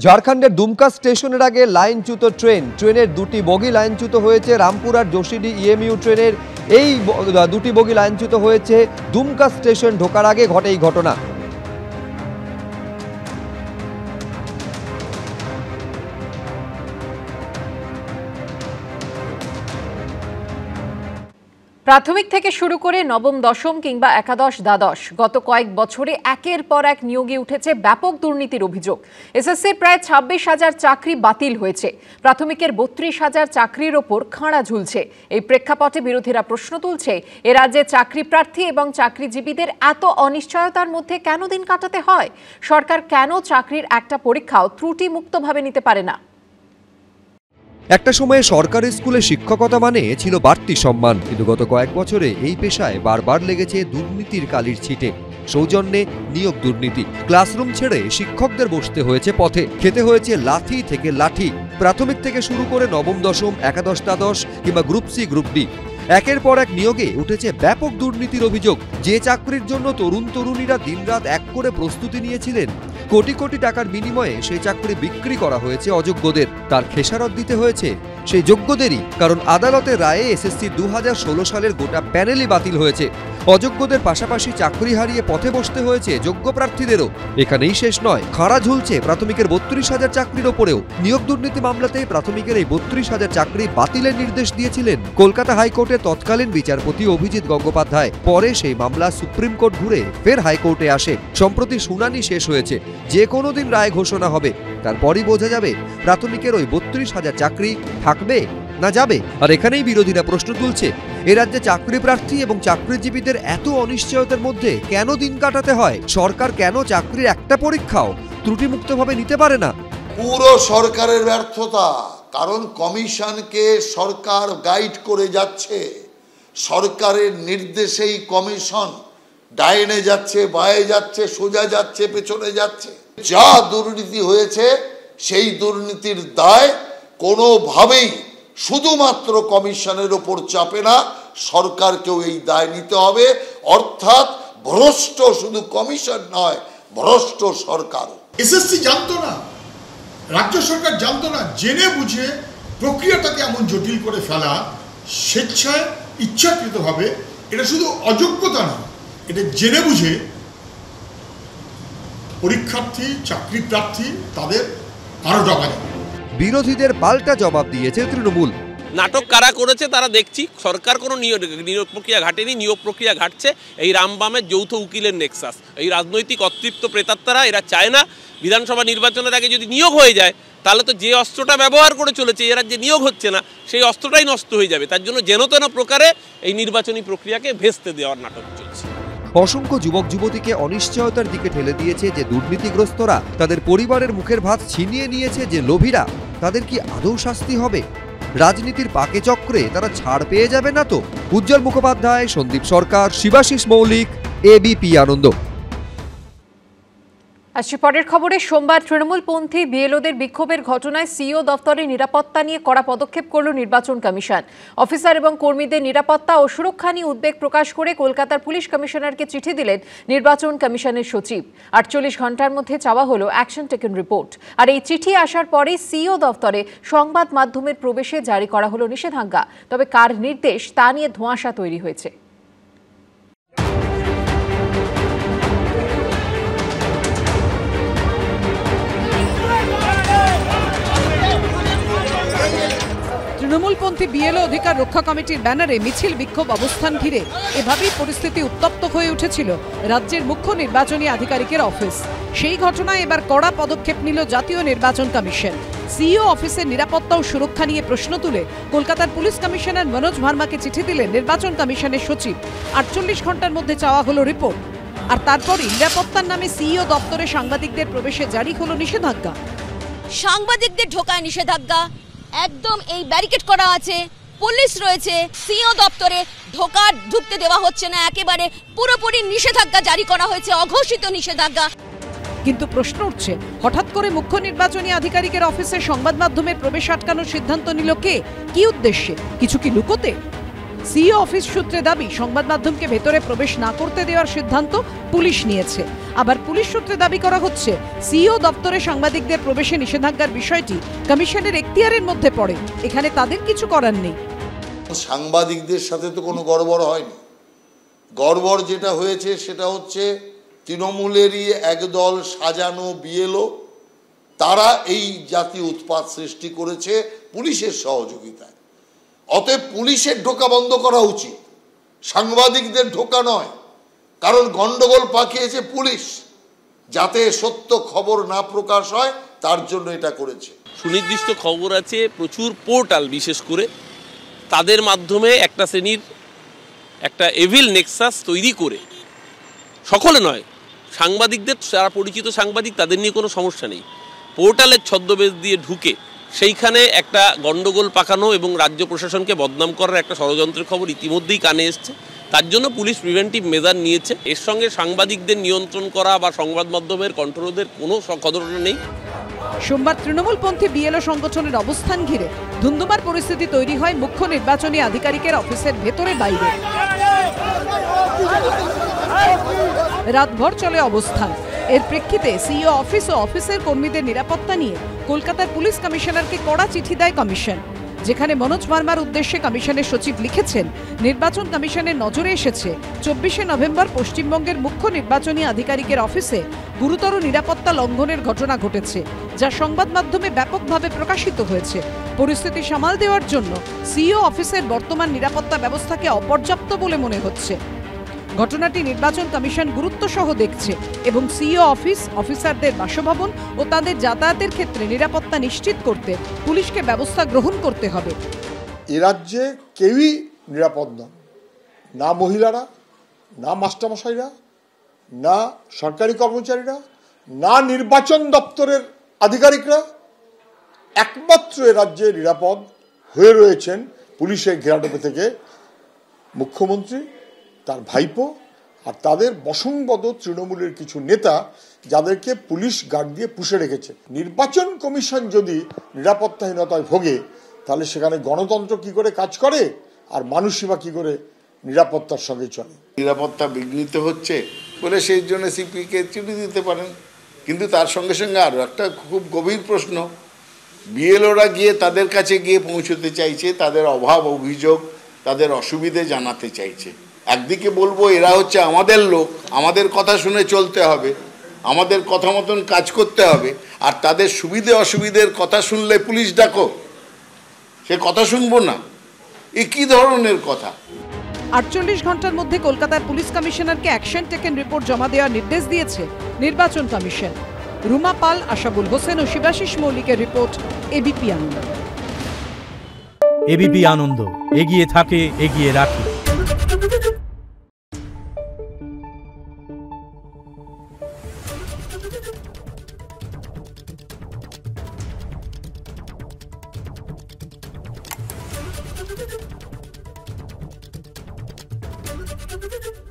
ঝাড়খণ্ডের দুমকা স্টেশনের আগে লাইনচ্যুত ট্রেনের দুটি বগি লাইনচ্যুত হয়েছে। রামপুর আর যোশীডি ইএমইউ ট্রেনের এই দুটি বগি লাইনচ্যুত হয়েছে। দুমকা স্টেশন ঢোকার আগে ঘটে এই ঘটনা। প্রাথমিক থেকে শুরু করে নবম দশম কিংবা একাদশ দ্বাদশ গত কয়েক বছরে একের পর এক নিয়োগে উঠেছে ব্যাপক দুর্নীতির অভিযোগ। এসএসসির প্রায় 26,000 চাকরি বাতিল হয়েছে। প্রাথমিকের 32,000 চাকরির ওপর খাঁড়া ঝুলছে। এই প্রেক্ষাপটে বিরোধীরা প্রশ্ন তুলছে, এ রাজ্যে চাকরি প্রার্থী এবং চাকরিজীবীদের এত অনিশ্চয়তার মধ্যে কেন দিন কাটাতে হয়? সরকার কেন চাকরির একটা পরীক্ষাও ত্রুটিমুক্তভাবে নিতে পারে না? একটা সময়ে সরকারি স্কুলে শিক্ষকতা মানে ছিল বাড়তি সম্মান, কিন্তু গত কয়েক বছরে এই পেশায় বারবার লেগেছে দুর্নীতির কালির ছিটে। সৌজন্যে নিয়োগ দুর্নীতি, ক্লাসরুম ছেড়ে শিক্ষকদের বসতে হয়েছে পথে, খেতে হয়েছে লাথি থেকে লাঠি। প্রাথমিক থেকে শুরু করে নবম দশম, একাদশ দ্বাদশ কিংবা গ্রুপ সি গ্রুপ ডি, একের পর এক নিয়োগে উঠেছে ব্যাপক দুর্নীতির অভিযোগ। যে চাকরির জন্য তরুণ তরুণীরা দিনরাত এক করে প্রস্তুতি নিয়েছিলেন, কোটি কোটি টাকার বিনিময়ে সেই চাকরি বিক্রি করা হয়েছে অযোগ্যদের। তার খেসারত দিতে হয়েছে সেই যোগ্যদেরই, কারণ আদালতের রায়ে এসএসসি 2016 সালের গোটা প্যানেলই বাতিল হয়েছে। অযোগ্যদের পাশাপাশি চাকরি হারিয়ে পথে বসতে হয়েছে যোগ্য প্রার্থীদেরও। এখানেই শেষ নয়, খাড়া ঝুলছে প্রাথমিকের 32,000 চাকরির ওপরেও। নিয়োগ দুর্নীতি মামলাতে প্রাথমিকের এই 32,000 চাকরি বাতিলের নির্দেশ দিয়েছিলেন কলকাতা হাইকোর্টের তৎকালীন বিচারপতি অভিজিৎ গঙ্গোপাধ্যায়। পরে সেই মামলা সুপ্রিম কোর্ট ঘুরে ফের হাইকোর্টে আসে। সম্প্রতি শুনানি শেষ হয়েছে, যে কোনো দিন রায় ঘোষণা হবে, তারপরই বোঝা যাবে প্রাথমিকের ওই 32,000 চাকরি থাকবে না যাবে। আর এখানেই বিরোধীরা প্রশ্ন তুলছে, এ রাজ্যে চাকরি প্রার্থী এবং চাকরিজীবীদের এত অনিশ্চয়তার মধ্যে কেন দিন কাটাতে হয়? সরকার কেন চাকরির একটা পরীক্ষাও ত্রুটিমুক্তভাবে নিতে পারে না? পুরো সরকারের ব্যর্থতা, কারণ কমিশনকে সরকার গাইড করে যাচ্ছে। সরকারের নির্দেশেই কমিশন ডাইনে যাচ্ছে, বায়ে যাচ্ছে, সোজা যাচ্ছে, পেছনে যাচ্ছে। যা দুর্নীতি হয়েছে সেই দুর্নীতির দায় কোনোভাবেই শুধুমাত্র কমিশনের ওপর চাপে না, সরকারকেও এই দায় নিতে হবে। অর্থাৎ ভ্রষ্ট শুধু কমিশন নয়, ভ্রষ্ট সরকার। এসএসসি জানতো না, রাজ্য সরকার জানতো না, জেনে বুঝে প্রক্রিয়াটাকে এমন জটিল করে ফেলা, স্বেচ্ছায় ইচ্ছাকৃতভাবে। এটা শুধু অযোগ্যতা না, এটা জেনে বুঝে পরীক্ষার্থী, চাকরি প্রার্থী তাদের আরো টাকা দেয়। বিরোধীদের পাল্টা জবাব দিয়েছে তৃণমূল। নাটক কারা করেছে তারা দেখছি। সরকার কোনো নিয়োগ প্রক্রিয়া ঘাটেনি, নিয়োগ প্রক্রিয়া ঘাটছে এই রামবামের যৌথ উকিলের নেক্সাস। এই রাজনৈতিক অতৃপ্ত প্রেতাত্মারা, এরা চায় না বিধানসভা নির্বাচনের আগে যদি নিয়োগ হয়ে যায়, তাহলে তো যে অস্ত্রটা ব্যবহার করে চলেছে এরা, যে নিয়োগ হচ্ছে না সেই অস্ত্রটাই নষ্ট হয়ে যাবে। তার জন্য যেন তেন প্রকারে এই নির্বাচনী প্রক্রিয়াকে ভেস্তে দেওয়ার নাটক চলছে। অসংখ্য যুবক যুবতীকে অনিশ্চয়তার দিকে ঠেলে দিয়েছে যে দুর্নীতিগ্রস্তরা, তাদের পরিবারের মুখের ভাত ছিনিয়ে নিয়েছে যে লোভীরা। তাদের কি আদৌ শাস্তি হবে? রাজনীতির পাকে চক্রে তারা ছাড় পেয়ে যাবে না তো? উজ্জ্বল মুখোপাধ্যায়, সন্দীপ সরকার, শিবাশিস মৌলিক, এবিপি আনন্দ। আসছে পরের খবরে। সোমবার তৃণমূলপন্থী বিএলওদের বিক্ষোভের ঘটনায় সিইও দফতরের নিরাপত্তা নিয়ে কড়া পদক্ষেপ করল নির্বাচন কমিশন। অফিসার এবং কর্মীদের নিরাপত্তা ও সুরক্ষা নিয়ে উদ্বেগ প্রকাশ করে কলকাতার পুলিশ কমিশনারকে চিঠি দিলেন নির্বাচন কমিশনের সচিব। 48 ঘন্টার মধ্যে চাওয়া হলো অ্যাকশন টেকেন রিপোর্ট। আর এই চিঠি আসার পরেই সিইও দফতরে সংবাদ মাধ্যমের প্রবেশে জারি করা হলো নিষেধাজ্ঞা। তবে কার নির্দেশ তা নিয়ে ধোঁয়াশা তৈরি হয়েছে। তৃণমূলপন্থী বিএলও অধিকার রক্ষা কমিটির ব্যানারে মিছিল, বিক্ষোভ, অবস্থান ঘিরে এভাবেই পরিস্থিতি উত্তপ্ত হয়ে উঠেছিল রাজ্যের মুখ্য নির্বাচনী আধিকারিকের অফিস। সেই ঘটনায় এবার কড়া পদক্ষেপ নিল জাতীয় নির্বাচন কমিশন। সিইও অফিসের নিরাপত্তা ও সুরক্ষা নিয়ে প্রশ্ন তুলে কলকাতার পুলিশ কমিশনার মনোজ ভার্মাকে চিঠি দিলেন নির্বাচন কমিশনের সচিব। 48 ঘন্টার মধ্যে চাওয়া হলো রিপোর্ট। আর তারপরই নিরাপত্তার নামে সিইও দপ্তরে সাংবাদিকদের প্রবেশে জারি হলো নিষেধাজ্ঞা। সাংবাদিকদের ঢোকায় নিষেধাজ্ঞা, একদম এই ব্যারিকেড করা আছে, পুলিশ রয়েছে, সিইও দপ্তরে ঢুকতে দেওয়া হচ্ছে না, একেবারে পুরোপুরি নিষেধাজ্ঞা জারি করা হয়েছে, অঘোষিত নিষেধাজ্ঞা। কিন্তু প্রশ্ন উঠছে, হঠাৎ করে মুখ্য নির্বাচনী আধিকারিকের অফিসে সংবাদ মাধ্যমের প্রবেশ আটকানোর সিদ্ধান্ত নিল কে? কি উদ্দেশ্যে? কিছু কি লুকোতে? সিইও অফিস সূত্রে দাবি, সংবাদ মাধ্যমকে ভেতরে প্রবেশ না করতে দেওয়ার সিদ্ধান্ত পুলিশ নিয়েছে। আবার পুলিশ সূত্রে দাবি করা হচ্ছে সিইও দপ্তরে সাংবাদিকদের প্রবেশে নিষেধাজ্ঞার বিষয়টি কমিশনের এখতিয়ারের মধ্যে পড়ে, এখানে তাদের কিছু করার নেই। সাংবাদিকদের সাথে তো কোনো গড়বড় হয়নি। গড়বড় যেটা হয়েছে সেটা হচ্ছে তৃণমূলেরই একদল সাজানো বিএলও, তারা এই জাতীয় উৎপাত সৃষ্টি করেছে পুলিশের সহযোগিতায়। অতএব পুলিশের ঢোকা বন্ধ করা উচিত, সাংবাদিকদের ঢোকা নয়। কারণ গন্ডগোল পাকিয়েছে পুলিশ, যাতে সত্য খবর না প্রকাশ হয় তার জন্য এটা করেছে। সুনির্দিষ্ট খবর আছে, প্রচুর পোর্টাল বিশেষ করে তাদের মাধ্যমে একটা শ্রেণীর একটা এভিল নেক্সাস তৈরি করে, সকলে নয়, সাংবাদিকদের, যারা পরিচিত সাংবাদিক তাদের নিয়ে কোনো সমস্যা নেই, পোর্টালের ছদ্মবেশ দিয়ে ঢুকে সেইখানে একটা গন্ডগোল পাকানো এবং রাজ্য প্রশাসনকে বদনাম করার একটা ষড়যন্ত্রের খবর ইতিমধ্যেই কানে এসছে। তার জন্য পুলিশ প্রিভেন্টিভ মেজার নিয়েছে। এর সঙ্গে সাংবাদিকদের নিয়ন্ত্রণ করা বা সংবাদ মাধ্যমের কন্ট্রোলের কোনো ঘটনা নেই। সোমবার তৃণমূলপন্থী বিএলও সংগঠনের অবস্থান ঘিরে ধুন্ধুমার পরিস্থিতি তৈরি হয় মুখ্য নির্বাচনী আধিকারিকের অফিসের ভেতরে বাইরে। রাতভর চলে অবস্থান। এর প্রেক্ষিতে সিইও অফিস ও অফিসের কর্মীদের নিরাপত্তা নিয়ে কলকাতার পুলিশ কমিশনারকে কড়া চিঠি দেয় কমিশন, যেখানে মনোজ ভার্মার উদ্দেশ্যে কমিশনের সচিব লিখেছেন, নির্বাচন কমিশনের নজরে এসেছে 24শে নভেম্বর পশ্চিমবঙ্গের মুখ্য নির্বাচনী আধিকারিকের অফিসে গুরুতর নিরাপত্তা লঙ্ঘনের ঘটনা ঘটেছে, যা সংবাদ মাধ্যমে ব্যাপকভাবে প্রকাশিত হয়েছে। পরিস্থিতি সামাল দেওয়ার জন্য সিইও অফিসের বর্তমান নিরাপত্তা ব্যবস্থাকে অপর্যাপ্ত বলে মনে হচ্ছে। ঘটনাটি নির্বাচন কমিশন গুরুত্ব সহ দেখছে এবং সিইও অফিস, অফিসারদের বাসভবন ও তাদের যাতায়াতের ক্ষেত্রে নিরাপত্তা নিশ্চিত করতে পুলিশকে ব্যবস্থা গ্রহণ করতে হবে। এ রাজ্যে কেউই নিরাপদ নয়, না মহিলারা, না মাস্টারমশাইরা, না সরকারি কর্মচারীরা, না নির্বাচন দপ্তরের আধিকারিকরা। একমাত্র এ রাজ্যে নিরাপদ হয়ে রয়েছেন পুলিশের ঘেরাটোপে থেকে মুখ্যমন্ত্রী, তার ভাইপো আর তাদের বসংবদ তৃণমূলের কিছু নেতা, যাদেরকে পুলিশ গার্ড দিয়ে পুষে রেখেছে। নির্বাচন কমিশন যদি নিরাপত্তাহীনতায় ভোগে, তাহলে সেখানে গণতন্ত্র কি করে কাজ করে আর মানুষই বা কি করে নিরাপত্তার সঙ্গে চলে? নিরাপত্তা বিঘ্নিত হচ্ছে বলে সেই জন্য সিপিকে চিঠি দিতে পারেন। কিন্তু তার সঙ্গে সঙ্গে আরও একটা খুব গভীর প্রশ্ন, বিএলওরা গিয়ে তাদের কাছে গিয়ে পৌঁছতে চাইছে, তাদের অভাব অভিযোগ, তাদের অসুবিধে জানাতে চাইছে। একদিকে বলবো এরা হচ্ছে আমাদের লোক, আমাদের কথা শুনে চলতে হবে, আমাদের কথা মতন কাজ করতে হবে, আর তাদের সুবিধে অসুবিধের কথা শুনলে পুলিশ ডাকো, সে কথা শুনবো না, এ কি ধরনের কথা? 48 ঘন্টার মধ্যে কলকাতার পুলিশ কমিশনারকে অ্যাকশন টেকেন রিপোর্ট জমা দেওয়ার নির্দেশ দিয়েছে নির্বাচন কমিশন। রুমা পাল, আশাবুল হোসেন ও শিবাশিস মৌলিকের রিপোর্ট, এবিপি আনন্দ। এবিপি আনন্দ, এগিয়ে থাকে, এগিয়ে রাখে। Thank you.